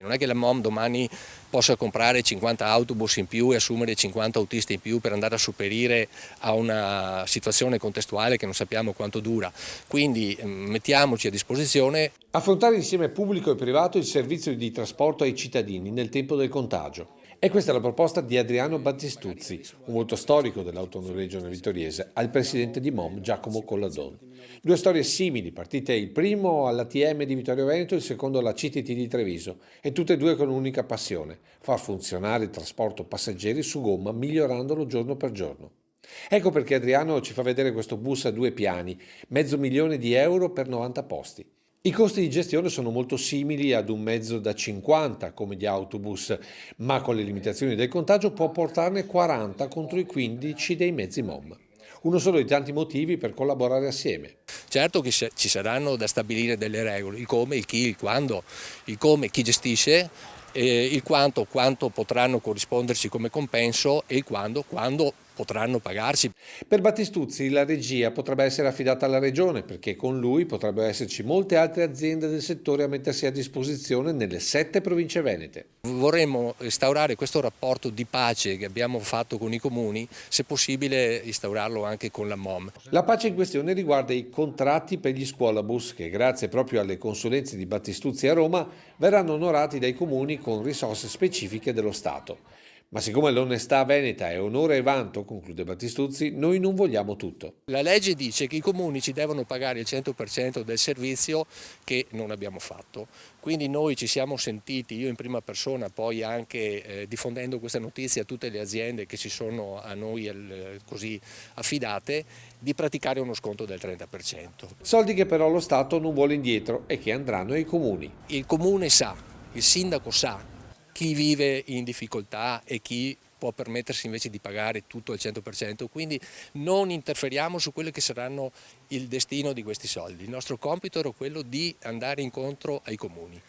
Non è che la MOM domani possa comprare 50 autobus in più e assumere 50 autisti in più per andare a sopperire a una situazione contestuale che non sappiamo quanto dura. Quindi mettiamoci a disposizione. Affrontare insieme pubblico e privato il servizio di trasporto ai cittadini nel tempo del contagio. E questa è la proposta di Adriano Battistuzzi, un volto storico dell'autonoleggio vittoriese, al presidente di MOM Giacomo Colladon. Due storie simili, partite il primo all'ATM di Vittorio Veneto e il secondo alla CTT di Treviso, e tutte e due con un'unica passione: far funzionare il trasporto passeggeri su gomma migliorandolo giorno per giorno. Ecco perché Adriano ci fa vedere questo bus a due piani, €500.000 per 90 posti. I costi di gestione sono molto simili ad un mezzo da 50 come gli autobus, ma con le limitazioni del contagio può portarne 40 contro i 15 dei mezzi MOM. Uno solo dei tanti motivi per collaborare assieme. Certo che ci saranno da stabilire delle regole, il come, il chi, il quando, il come, chi gestisce, il quanto potranno corrisponderci come compenso e il quando potranno pagarci. Per Battistuzzi la regia potrebbe essere affidata alla Regione, perché con lui potrebbero esserci molte altre aziende del settore a mettersi a disposizione nelle 7 province venete. Vorremmo instaurare questo rapporto di pace che abbiamo fatto con i comuni, se possibile instaurarlo anche con la MOM. La pace in questione riguarda i contratti per gli scuolabus che, grazie proprio alle consulenze di Battistuzzi a Roma, verranno onorati dai comuni con risorse specifiche dello Stato. Ma siccome l'onestà veneta è onore e vanto, conclude Battistuzzi, noi non vogliamo tutto. La legge dice che i comuni ci devono pagare il 100% del servizio che non abbiamo fatto. Quindi noi ci siamo sentiti, io in prima persona, poi anche diffondendo questa notizia a tutte le aziende che si sono a noi così affidate, di praticare uno sconto del 30%. Soldi che però lo Stato non vuole indietro e che andranno ai comuni. Il comune sa, il sindaco sa chi vive in difficoltà e chi può permettersi invece di pagare tutto al 100%, quindi non interferiamo su quello che saranno il destino di questi soldi. Il nostro compito era quello di andare incontro ai comuni.